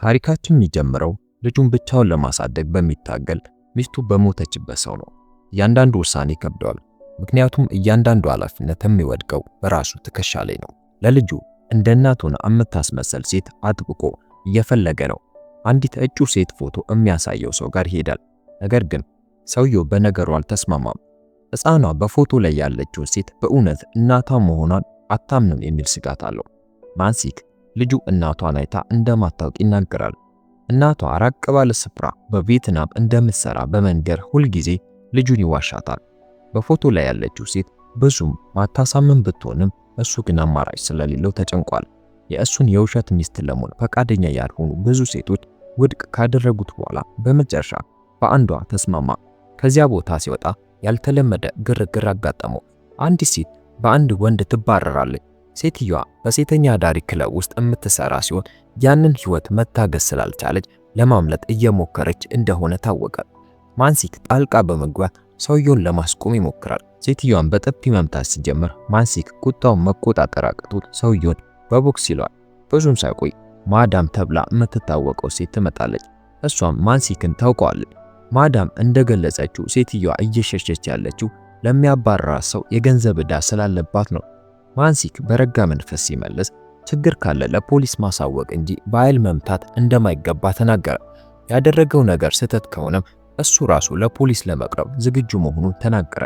ታሪካችን የሚጀምረው ልጁን ብቻውን ለማሳደግ በሚታገል ሚስቱ በሞተችበት ሰው ነው። እያንዳንዱ ውሳኔ ከብደዋል፣ ምክንያቱም እያንዳንዱ ኃላፊነት የሚወድቀው በራሱ ትከሻ ላይ ነው። ለልጁ እንደ እናት ሆና የምታስመሰል ሴት አጥብቆ እየፈለገ ነው። አንዲት እጩ ሴት ፎቶ የሚያሳየው ሰው ጋር ይሄዳል። ነገር ግን ሰውየው በነገሩ አልተስማማም። ሕፃኗ በፎቶ ላይ ያለችው ሴት በእውነት እናቷ መሆኗን አታምንም የሚል ስጋት አለው። ማንሲክ ልጁ እናቷን አይታ እንደማታውቅ ይናገራል። እናቷ ራቅ ባለ ስፍራ በቪየትናም እንደምትሰራ በመንገር ሁልጊዜ ልጁን ይዋሻታል። በፎቶ ላይ ያለችው ሴት ብዙም ማታሳምን ብትሆንም እሱ ግን አማራጭ ስለሌለው ተጨንቋል። የእሱን የውሸት ሚስት ለመሆን ፈቃደኛ ያልሆኑ ብዙ ሴቶች ውድቅ ካደረጉት በኋላ በመጨረሻ በአንዷ ተስማማ። ከዚያ ቦታ ሲወጣ ያልተለመደ ግርግር አጋጠመው። አንዲት ሴት በአንድ ወንድ ትባረራለች። ሴትዮዋ በሴተኛ አዳሪ ክለብ ውስጥ የምትሰራ ሲሆን ያንን ህይወት መታገስ ስላልቻለች ለማምለጥ እየሞከረች እንደሆነ ታወቀ። ማንሲክ ጣልቃ በመግባት ሰውየውን ለማስቆም ይሞክራል። ሴትዮዋን በጥፊ መምታት ሲጀምር ማንሲክ ቁጣውን መቆጣጠር አቅቶት ሰውየውን በቦክስ ይለዋል። ብዙም ሳይቆይ ማዳም ተብላ የምትታወቀው ሴት ትመጣለች። እሷም ማንሲክን ታውቀዋለች። ማዳም እንደገለጸችው ሴትዮዋ እየሸሸች ያለችው ለሚያባረራት ሰው የገንዘብ ዕዳ ስላለባት ነው። ማንሲክ በረጋ መንፈስ ሲመለስ ችግር ካለ ለፖሊስ ማሳወቅ እንጂ በኃይል መምታት እንደማይገባ ተናገረ። ያደረገው ነገር ስህተት ከሆነም እሱ ራሱ ለፖሊስ ለመቅረብ ዝግጁ መሆኑን ተናገረ።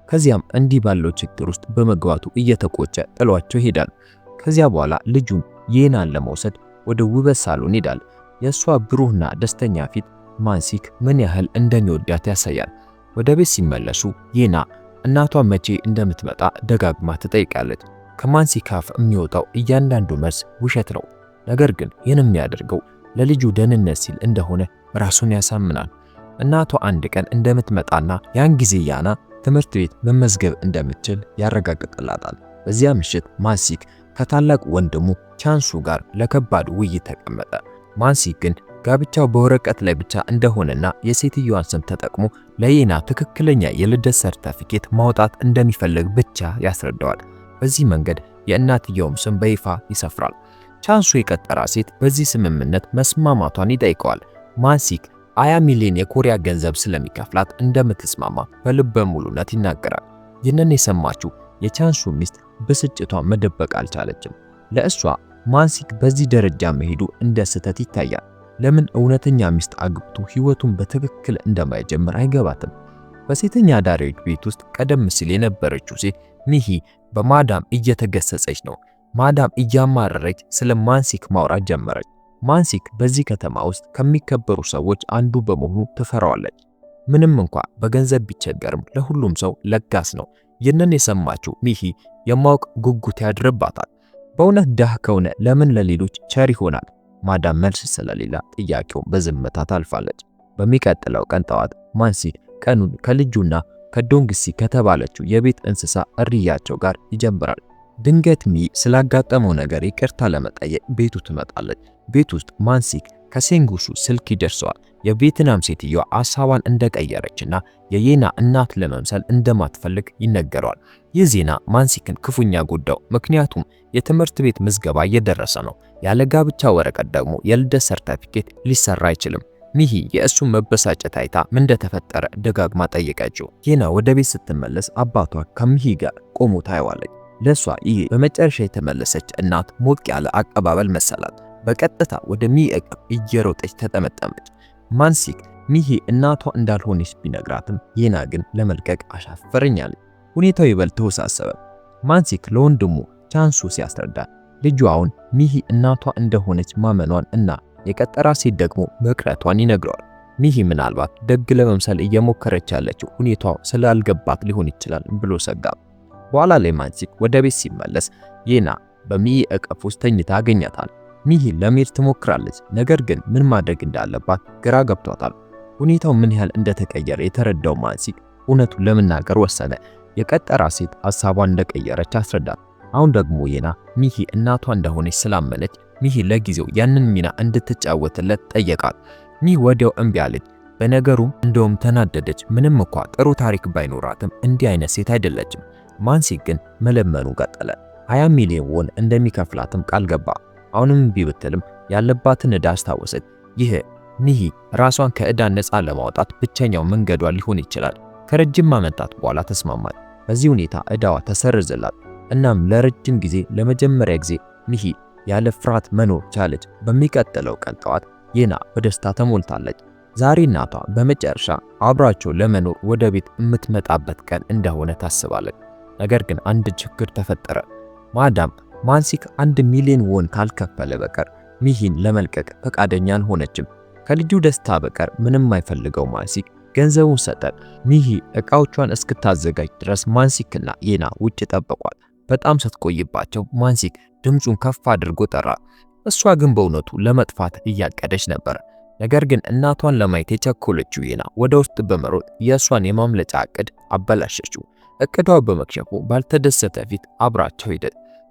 ከዚያም እንዲህ ባለው ችግር ውስጥ በመግባቱ እየተቆጨ ጥሏቸው ይሄዳል። ከዚያ በኋላ ልጁን የናን ለመውሰድ ወደ ውበት ሳሎን ይሄዳል። የእሷ ብሩህና ደስተኛ ፊት ማንሲክ ምን ያህል እንደሚወዳት ያሳያል። ወደ ቤት ሲመለሱ የና እናቷ መቼ እንደምትመጣ ደጋግማ ትጠይቃለች። ከማንሲክ አፍ የሚወጣው እያንዳንዱ መልስ ውሸት ነው። ነገር ግን ይህን የሚያደርገው ለልጁ ደህንነት ሲል እንደሆነ ራሱን ያሳምናል። እናቷ አንድ ቀን እንደምትመጣና ያን ጊዜ ያና ትምህርት ቤት መመዝገብ እንደምትችል ያረጋግጥላታል። በዚያ ምሽት ማንሲክ ከታላቅ ወንድሙ ቻንሱ ጋር ለከባድ ውይይት ተቀመጠ። ማንሲክ ግን ጋብቻው በወረቀት ላይ ብቻ እንደሆነና የሴትዮዋን ስም ተጠቅሞ ለየና ትክክለኛ የልደት ሰርተፊኬት ማውጣት እንደሚፈልግ ብቻ ያስረዳዋል። በዚህ መንገድ የእናትየውም ስም በይፋ ይሰፍራል። ቻንሱ የቀጠራ ሴት በዚህ ስምምነት መስማማቷን ይጠይቀዋል። ማንሲክ 20 ሚሊዮን የኮሪያ ገንዘብ ስለሚከፍላት እንደምትስማማ በልበ ሙሉነት ይናገራል። ይህንን የሰማችው የቻንሱ ሚስት ብስጭቷን መደበቅ አልቻለችም። ለእሷ ማንሲክ በዚህ ደረጃ መሄዱ እንደ ስህተት ይታያል። ለምን እውነተኛ ሚስት አግብቶ ህይወቱን በትክክል እንደማይጀምር አይገባትም። በሴተኛ አዳሪዎች ቤት ውስጥ ቀደም ሲል የነበረችው ሴት ሚሂ በማዳም እየተገሰጸች ነው። ማዳም እያማረረች ስለ ማንሲክ ማውራት ጀመረች። ማንሲክ በዚህ ከተማ ውስጥ ከሚከበሩ ሰዎች አንዱ በመሆኑ ትፈራዋለች። ምንም እንኳን በገንዘብ ቢቸገርም ለሁሉም ሰው ለጋስ ነው። ይህንን የሰማችው ሚሂ የማወቅ ጉጉት ያድርባታል። በእውነት ድሃ ከሆነ ለምን ለሌሎች ቸር ይሆናል? ማዳም መልስ ስለሌላ ጥያቄውን በዝምታ ታልፋለች። በሚቀጥለው ቀን ጠዋት ማንሲክ ቀኑን ከልጁና ከዶንግሲ ከተባለችው የቤት እንስሳ እርያቸው ጋር ይጀምራል። ድንገት ሚ ስላጋጠመው ነገር ይቅርታ ለመጠየቅ ቤቱ ትመጣለች። ቤት ውስጥ ማንሲክ ከሴንጉሱ ስልክ ይደርሰዋል። የቪየትናም ሴትዮዋ ሐሳቧን እንደቀየረችና የየና እናት ለመምሰል እንደማትፈልግ ይነገረዋል። ይህ ዜና ማንሲክን ክፉኛ ጎዳው፣ ምክንያቱም የትምህርት ቤት ምዝገባ እየደረሰ ነው። ያለ ጋብቻ ወረቀት ደግሞ የልደት ሰርተፊኬት ሊሰራ አይችልም። ሚሂ የእሱን መበሳጨት አይታ ምን እንደተፈጠረ ደጋግማ ጠየቀችው። የና ወደ ቤት ስትመለስ አባቷ ከሚሂ ጋር ቆሞ ታየዋለች። ለሷ ይህ በመጨረሻ የተመለሰች እናት ሞቅ ያለ አቀባበል መሰላት። በቀጥታ ወደ ሚሂ እቅፍ እየሮጠች ተጠመጠመች። ማንሲክ ሚሂ እናቷ እንዳልሆነች ቢነግራትም የና ግን ለመልቀቅ አሻፈረኛለች። ሁኔታው ይበልጥ ተወሳሰበ። ማንሲክ ለወንድሙ ቻንሱ ሲያስረዳ ልጁ አሁን ሚሂ እናቷ እንደሆነች ማመኗን እና የቀጠራ ሴት ደግሞ መቅረቷን ይነግረዋል። ሚሂ ምናልባት ደግ ለመምሰል እየሞከረች ያለችው ሁኔታው ስላልገባት ሊሆን ይችላል ብሎ ሰጋ። በኋላ ላይ ማንሲክ ወደ ቤት ሲመለስ የና በሚሂ እቅፍ ውስጥ ተኝታ አገኛታል። ሚሂ ለመሄድ ትሞክራለች፣ ነገር ግን ምን ማድረግ እንዳለባት ግራ ገብቷታል። ሁኔታው ምን ያህል እንደተቀየረ የተረዳው ማንሲክ እውነቱን ለመናገር ወሰነ። የቀጠራ ሴት ሐሳቧን እንደቀየረች አስረዳት። አሁን ደግሞ የና ሚሂ እናቷ እንደሆነች ስላመነች ሚሂ ለጊዜው ያንን ሚና እንድትጫወትለት ጠየቃት። ሚሂ ወዲያው እምቢ አለች። በነገሩም እንደውም ተናደደች። ምንም እንኳን ጥሩ ታሪክ ባይኖራትም እንዲህ አይነት ሴት አይደለችም። ማንሲክ ግን መለመኑ ቀጠለ። 20 ሚሊዮን ወን እንደሚከፍላትም ቃል ገባ። አሁንም እምቢ ብትልም ያለባትን ዕዳ አስታወሰች። ይህ ሚሂ ራሷን ከዕዳ ነፃ ለማውጣት ብቸኛው መንገዷ ሊሆን ይችላል። ከረጅም ዓመታት በኋላ ተስማማች። በዚህ ሁኔታ ዕዳዋ ተሰርዘላት። እናም ለረጅም ጊዜ ለመጀመሪያ ጊዜ ሚሂ ያለ ፍርሃት መኖር ቻለች። በሚቀጥለው ቀን ጠዋት የና በደስታ ተሞልታለች። ዛሬ እናቷ በመጨረሻ አብራቸው ለመኖር ወደ ቤት የምትመጣበት ቀን እንደሆነ ታስባለች። ነገር ግን አንድ ችግር ተፈጠረ። ማዳም ማንሲክ 1 ሚሊዮን ዎን ካልከፈለ በቀር ሚሂን ለመልቀቅ ፈቃደኛ አልሆነችም። ከልጁ ደስታ በቀር ምንም አይፈልገው ማንሲክ ገንዘቡን ሰጠ። ሚሂ ዕቃዎቿን እስክታዘጋጅ ድረስ ማንሲክና የና ውጭ ጠበቋት። በጣም ስትቆይባቸው ማንሲክ ድምፁን ከፍ አድርጎ ጠራ። እሷ ግን በእውነቱ ለመጥፋት እያቀደች ነበር። ነገር ግን እናቷን ለማየት የቸኮለችው የና ወደ ውስጥ በመሮጥ የእሷን የማምለጫ ዕቅድ አበላሸችው። ዕቅዷ በመክሸፉ ባልተደሰተ ፊት አብራቸው ሄደ።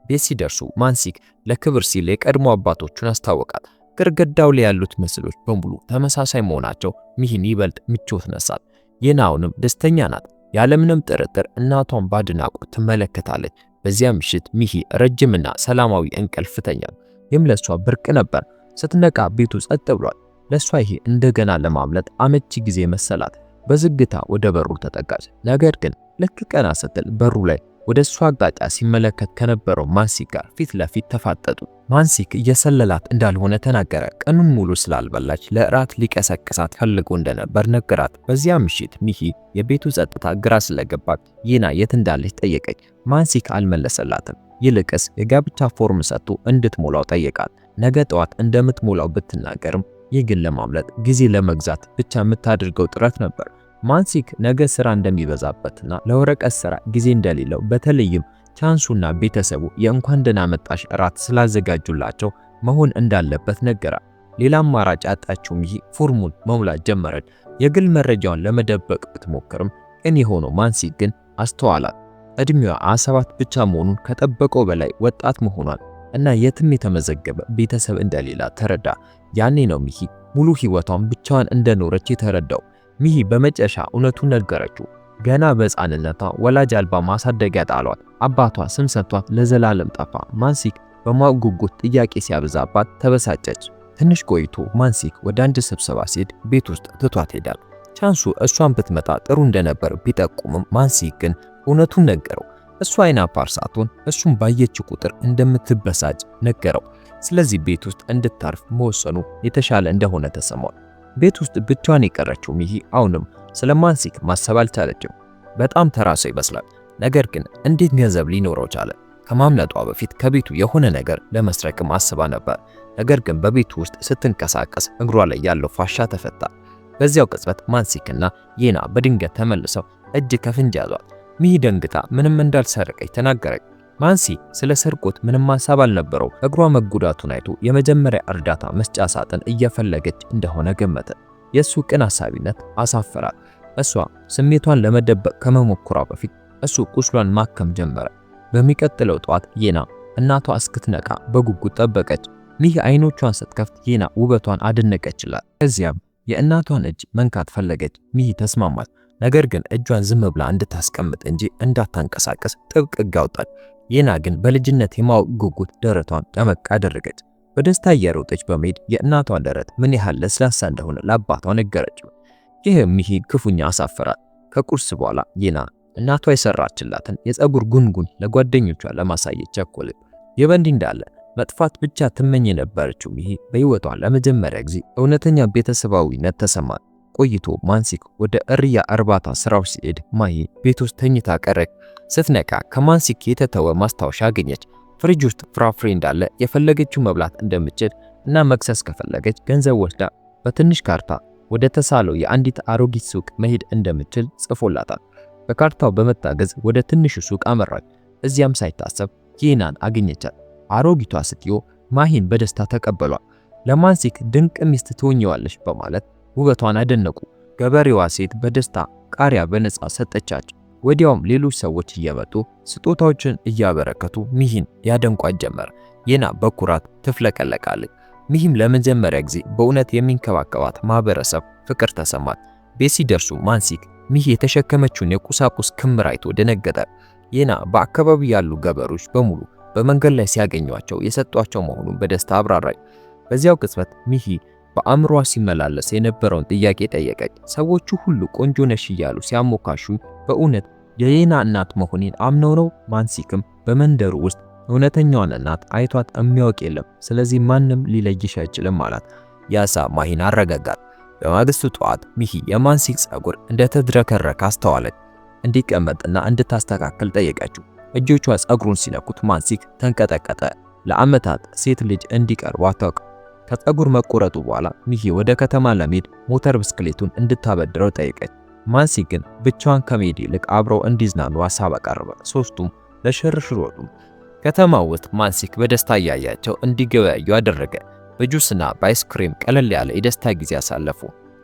ቤት ሲደርሱ ማንሲክ ለክብር ሲል የቀድሞ አባቶቹን አስታወቃት። ግድግዳው ላይ ያሉት ምስሎች በሙሉ ተመሳሳይ መሆናቸው ሚሂን ይበልጥ ምቾት ነሳት። የናውንም ደስተኛ ናት። ያለምንም ጥርጥር እናቷን ባድናቆት ትመለከታለች። በዚያ ምሽት ሚሂ ረጅምና ሰላማዊ እንቅልፍ ተኛ። ይህም ለሷ ብርቅ ነበር። ስትነቃ ቤቱ ጸጥ ብሏል። ለሷ ይሄ እንደገና ለማምለጥ አመቺ ጊዜ መሰላት። በዝግታ ወደ በሩ ተጠጋች። ነገር ግን ልክ ቀና ስትል በሩ ላይ ወደ እሷ አቅጣጫ ሲመለከት ከነበረው ማንሲክ ጋር ፊት ለፊት ተፋጠጡ። ማንሲክ እየሰለላት እንዳልሆነ ተናገረ። ቀኑን ሙሉ ስላልበላች ለእራት ሊቀሰቅሳት ፈልጎ እንደነበር ነገራት። በዚያ ምሽት ሚሂ የቤቱ ጸጥታ ግራ ስለገባት የና የት እንዳለች ጠየቀች። ማንሲክ አልመለሰላትም። ይልቅስ የጋብቻ ፎርም ሰጥቶ እንድትሞላው ጠየቃት። ነገ ጠዋት እንደምትሞላው ብትናገርም ይህ ግን ለማምለጥ ጊዜ ለመግዛት ብቻ የምታደርገው ጥረት ነበር። ማንሲክ ነገ ስራ እንደሚበዛበትና ለወረቀት ስራ ጊዜ እንደሌለው በተለይም ቻንሱና ቤተሰቡ የእንኳን ደህና መጣሽ እራት ስላዘጋጁላቸው መሆን እንዳለበት ነገራት። ሌላ አማራጭ ያጣችው ሚሂ ፎርሙን መሙላት ጀመረች። የግል መረጃውን ለመደበቅ ብትሞክርም ቅን የሆነው ማንሲክ ግን አስተዋላት። እድሜዋ 27 ብቻ መሆኑን ከጠበቀው በላይ ወጣት መሆኗን እና የትም የተመዘገበ ቤተሰብ እንደሌላ ተረዳ። ያኔ ነው ሚሂ ሙሉ ህይወቷን ብቻዋን እንደኖረች የተረዳው። ሚሂ በመጨረሻ እውነቱን ነገረችው። ገና በሕፃንነቷ ወላጅ አልባ ማሳደጊያ ጣሏት። አባቷ ስም ሰጥቷት ለዘላለም ጠፋ። ማንሲክ በማወቅ ጉጉት ጥያቄ ሲያበዛባት ተበሳጨች። ትንሽ ቆይቶ ማንሲክ ወደ አንድ ስብሰባ ሲሄድ ቤት ውስጥ ትቷት ሄዳል። ቻንሱ እሷን ብትመጣ ጥሩ እንደነበር ቢጠቁምም ማንሲክ ግን እውነቱን ነገረው። እሷ አይናፋር ሳትሆን እሱም ባየችው ቁጥር እንደምትበሳጭ ነገረው። ስለዚህ ቤት ውስጥ እንድታርፍ መወሰኑ የተሻለ እንደሆነ ተሰማው። ቤት ውስጥ ብቻዋን የቀረችው ሚሂ አሁንም ስለ ማንሲክ ማሰብ አልቻለችም። በጣም ተራሰው ይመስላል። ነገር ግን እንዴት ገንዘብ ሊኖረው ቻለ? ከማምለጧ በፊት ከቤቱ የሆነ ነገር ለመስረቅም አስባ ነበር። ነገር ግን በቤቱ ውስጥ ስትንቀሳቀስ እግሯ ላይ ያለው ፋሻ ተፈታ። በዚያው ቅጽበት ማንሲክና የና በድንገት ተመልሰው እጅ ከፍንጅ ያዟት። ሚሂ ደንግጣ ምንም እንዳልሰረቀች ተናገረች። ማንሲ ስለ ስርቆት ምንም ሐሳብ አልነበረው። እግሯ መጎዳቱን አይቶ የመጀመሪያ እርዳታ መስጫ ሳጥን እየፈለገች እንደሆነ ገመተ። የሱ ቅን ሐሳቢነት አሳፈራት። እሷ ስሜቷን ለመደበቅ ከመሞከሯ በፊት እሱ ቁስሏን ማከም ጀመረ። በሚቀጥለው ጠዋት የና እናቷ እስክትነቃ በጉጉት ጠበቀች። ሚሂ አይኖቿን ስትከፍት የና ውበቷን አደነቀችላት። ከዚያም የእናቷን እጅ መንካት ፈለገች። ሚሂ ተስማማች። ነገር ግን እጇን ዝም ብላ እንድታስቀምጥ እንጂ እንዳታንቀሳቀስ ጥብቅ ሕግ አወጣች። የና ግን በልጅነት የማወቅ ጉጉት ደረቷን ጠመቅ አደረገች። በደስታ እየሮጠች በመሄድ የእናቷን ደረት ምን ያህል ለስላሳ እንደሆነ ለአባቷ ነገረችው። ይህ ሚሂ ክፉኛ አሳፈራት። ከቁርስ በኋላ የና እናቷ የሰራችላትን የፀጉር ጉንጉን ለጓደኞቿ ለማሳየት ቸኮለች። ይህ በእንዲህ እንዳለ መጥፋት ብቻ ትመኝ የነበረችው ሚሂ በሕይወቷ ለመጀመሪያ ጊዜ እውነተኛ ቤተሰባዊነት ተሰማት። ቆይቶ ማንሲክ ወደ እርያ እርባታ ስራው ሲሄድ ማሂ ቤት ውስጥ ተኝታ ቀረች። ስትነቃ ከማንሲክ የተተወ ማስታወሻ አገኘች። ፍሪጅ ውስጥ ፍራፍሬ እንዳለ የፈለገችው መብላት እንደምትችል እና መክሰስ ከፈለገች ገንዘብ ወስዳ በትንሽ ካርታ ወደ ተሳለው የአንዲት አሮጊት ሱቅ መሄድ እንደምትችል ጽፎላታል። በካርታው በመታገዝ ወደ ትንሹ ሱቅ አመራች። እዚያም ሳይታሰብ የናን አገኘቻት። አሮጊቷ ስትዮ ማሂን በደስታ ተቀበሏል። ለማንሲክ ድንቅ ሚስት ትሆኚዋለሽ በማለት ውበቷን አደነቁ። ገበሬዋ ሴት በደስታ ቃሪያ በነፃ ሰጠቻቸው። ወዲያውም ሌሎች ሰዎች እየመጡ ስጦታዎችን እያበረከቱ ሚሂን ያደንቋት ጀመር። የና በኩራት ትፍለቀለቃለች። ሚሂም ለመጀመሪያ ጊዜ በእውነት የሚንከባከባት ማህበረሰብ ፍቅር ተሰማት። ቤት ሲደርሱ ማንሲክ ሚሂ የተሸከመችውን የቁሳቁስ ክምር አይቶ ደነገጠ። የና በአካባቢው ያሉ ገበሬዎች በሙሉ በመንገድ ላይ ሲያገኟቸው የሰጧቸው መሆኑን በደስታ አብራራች። በዚያው ቅጽበት ሚሂ በአእምሮዋ ሲመላለስ የነበረውን ጥያቄ ጠየቀች። ሰዎቹ ሁሉ ቆንጆ ነሽ እያሉ ሲያሞካሹኝ በእውነት የሌና እናት መሆኔን አምነው ነው? ማንሲክም በመንደሩ ውስጥ እውነተኛዋን እናት አይቷት የሚያውቅ የለም፣ ስለዚህ ማንም ሊለይሽ አይችልም አላት። ያሳ ማሂን አረጋጋት። በማግስቱ ጠዋት ሚሂ የማንሲክ ጸጉር እንደተድረከረከ አስተዋለች። እንዲቀመጥና እንድታስተካክል ጠየቀችው። እጆቿ ጸጉሩን ሲነኩት ማንሲክ ተንቀጠቀጠ። ለዓመታት ሴት ልጅ እንዲቀርቡ አታውቅም። ከጸጉር መቆረጡ በኋላ ሚሂ ወደ ከተማ ለመሄድ ሞተር ብስክሌቱን እንድታበድረው ጠየቀች። ማንሲክ ግን ብቻዋን ከመሄድ ይልቅ አብረው እንዲዝናኑ ሐሳብ አቀረበ። ሶስቱም ለሽርሽር ወጡ። ከተማው ውስጥ ማንሲክ በደስታ እያያቸው እንዲገበያዩ አደረገ። በጁስና በአይስክሬም ቀለል ያለ የደስታ ጊዜ አሳለፉ።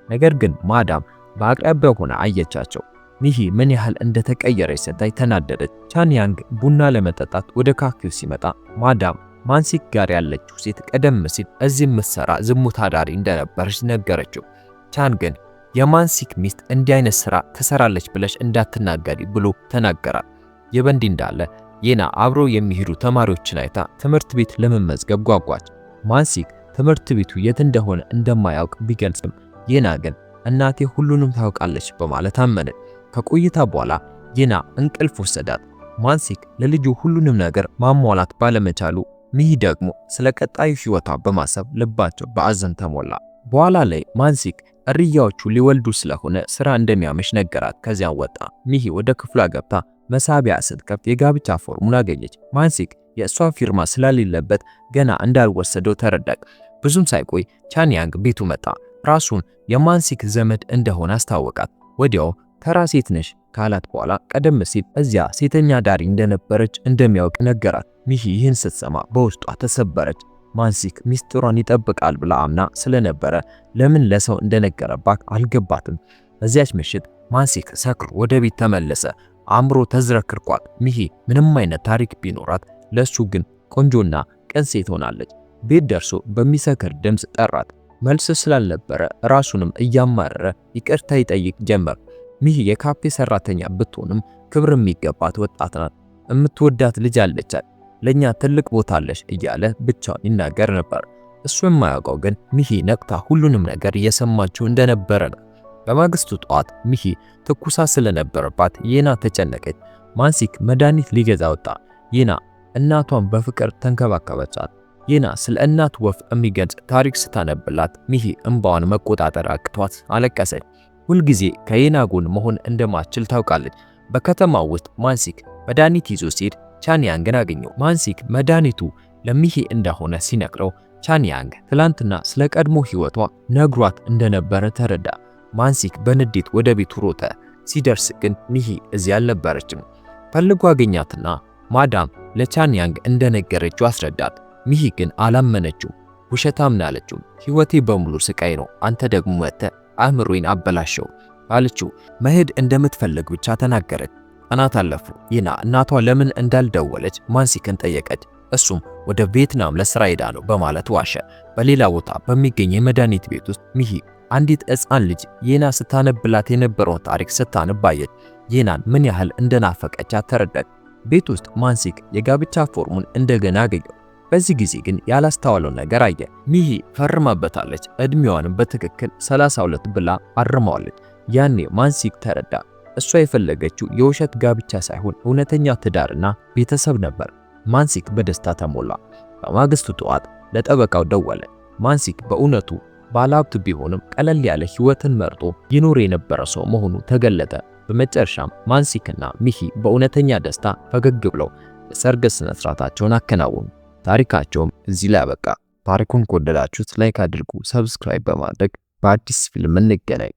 ነገር ግን ማዳም በአቅራቢያው ሆና አየቻቸው። ሚሂ ምን ያህል እንደተቀየረች ስታይ ተናደደች። ቻንያንግ ቡና ለመጠጣት ወደ ካፌው ሲመጣ ማዳም ማንሲክ ጋር ያለችው ሴት ቀደም ሲል እዚህ ምትሰራ ዝሙት አዳሪ እንደነበረች ነገረችው። ቻን ግን የማንሲክ ሚስት እንዲህ አይነት ስራ ትሰራለች ብለሽ እንዳትናገሪ ብሎ ተናገራል። የበንዲ እንዳለ የና አብሮ የሚሄዱ ተማሪዎችን አይታ ትምህርት ቤት ለመመዝገብ ጓጓች። ማንሲክ ትምህርት ቤቱ የት እንደሆነ እንደማያውቅ ቢገልጽም የና ግን እናቴ ሁሉንም ታውቃለች በማለት አመነ። ከቆይታ በኋላ የና እንቅልፍ ወሰዳት። ማንሲክ ለልጁ ሁሉንም ነገር ማሟላት ባለመቻሉ ሚሂ ደግሞ ስለ ቀጣዩ ሕይወቷ በማሰብ ልባቸው በአዘን ተሞላ። በኋላ ላይ ማንሲክ እርያዎቹ ሊወልዱ ስለሆነ ስራ እንደሚያመሽ ነገራት። ከዚያም ወጣ። ሚሂ ወደ ክፍሏ ገብታ መሳቢያ ስትከፍት የጋብቻ ፎርሙን አገኘች። ማንሲክ የእሷ ፊርማ ስላሌለበት ገና እንዳልወሰደው ተረዳች። ብዙም ሳይቆይ ቻንያንግ ቤቱ መጣ። ራሱን የማንሲክ ዘመድ እንደሆነ አስታወቃት። ወዲያው ተራ ሴት ነሽ ካላት በኋላ ቀደም ሲል እዚያ ሴተኛ ዳሪ እንደነበረች እንደሚያውቅ ነገራት። ሚሂ ይህን ስትሰማ በውስጧ ተሰበረች። ማንሲክ ሚስጥሯን ይጠብቃል ብላ አምና ስለነበረ ለምን ለሰው እንደነገረባት አልገባትም። በዚያች ምሽት ማንሲክ ሰክሮ ወደ ቤት ተመለሰ። አእምሮ ተዝረክርኳት። ሚሂ ምንም አይነት ታሪክ ቢኖራት ለሱ ግን ቆንጆና ቅን ሴት ሆናለች። ቤት ደርሶ በሚሰክር ድምፅ ጠራት። መልስ ስላልነበረ ራሱንም እያማረረ ይቅርታ ይጠይቅ ጀመር። ሚሂ የካፌ ሰራተኛ ብትሆንም ክብር የሚገባት ወጣት ናት። የምትወዳት ልጅ አለቻት። ለኛ ትልቅ ቦታ አለሽ እያለ ብቻውን ይናገር ነበር። እሱ የማያውቀው ግን ሚሂ ነቅታ ሁሉንም ነገር እየሰማችው እንደነበረ ነው። በማግስቱ ጠዋት ሚሂ ትኩሳት ስለነበረባት የና ተጨነቀች። ማንሲክ መድኃኒት ሊገዛ ወጣ። የና እናቷን በፍቅር ተንከባከበቻት። የና ስለ እናት ወፍ የሚገልጽ ታሪክ ስታነብላት ሚሂ እንባዋን መቆጣጠር አቅቷት አለቀሰች። ሁልጊዜ ከየና ጎን መሆን እንደማትችል ታውቃለች። በከተማው ውስጥ ማንሲክ መድኃኒት ይዞ ሲሄድ ቻንያንግን አገኘው። ማንሲክ መድኃኒቱ ለሚሂ እንደሆነ ሲነግረው ቻንያንግ ትላንትና ስለ ቀድሞ ሕይወቷ ነግሯት እንደነበረ ተረዳ። ማንሲክ በንዴት ወደ ቤቱ ሮጠ። ሲደርስ ግን ሚሂ እዚያ አልነበረችም። ፈልጎ አገኛትና ማዳም ለቻንያንግ እንደነገረችው አስረዳት። ሚሂ ግን አላመነችው። ውሸታም ናለችው። ሕይወቴ በሙሉ ስቃይ ነው፣ አንተ ደግሞ መጥተህ አእምሮዬን አበላሸው አለችው። መሄድ እንደምትፈልግ ብቻ ተናገረች። ቀናት አለፉ። የና እናቷ ለምን እንዳልደወለች ማንሲክን ጠየቀች። እሱም ወደ ቪየትናም ለስራ ሄዳ ነው በማለት ዋሸ። በሌላ ቦታ በሚገኝ የመድኃኒት ቤት ውስጥ ሚሂ አንዲት ሕፃን ልጅ የና ስታነብላት የነበረውን ታሪክ ስታነባየች የናን ምን ያህል እንደናፈቀቻት ተረዳች። ቤት ውስጥ ማንሲክ የጋብቻ ፎርሙን እንደገና አገኘው። በዚህ ጊዜ ግን ያላስተዋለው ነገር አየ። ሚሂ ፈርማበታለች። እድሜዋንም በትክክል 32 ብላ አርማዋለች። ያኔ ማንሲክ ተረዳ። እሷ የፈለገችው የውሸት ጋብቻ ሳይሆን እውነተኛ ትዳርና ቤተሰብ ነበር። ማንሲክ በደስታ ተሞላ። በማግስቱ ጠዋት ለጠበቃው ደወለ። ማንሲክ በእውነቱ ባለሀብት ቢሆንም ቀለል ያለ ህይወትን መርጦ ይኖር የነበረ ሰው መሆኑ ተገለጠ። በመጨረሻም ማንሲክና ሚሂ በእውነተኛ ደስታ ፈገግ ብለው የሰርግ ስነ ስርዓታቸውን አከናወኑ። ታሪካቸውም እዚህ ላይ አበቃ። ታሪኩን ከወደዳችሁት ላይክ አድርጉ፣ ሰብስክራይብ በማድረግ በአዲስ ፊልም እንገናኝ።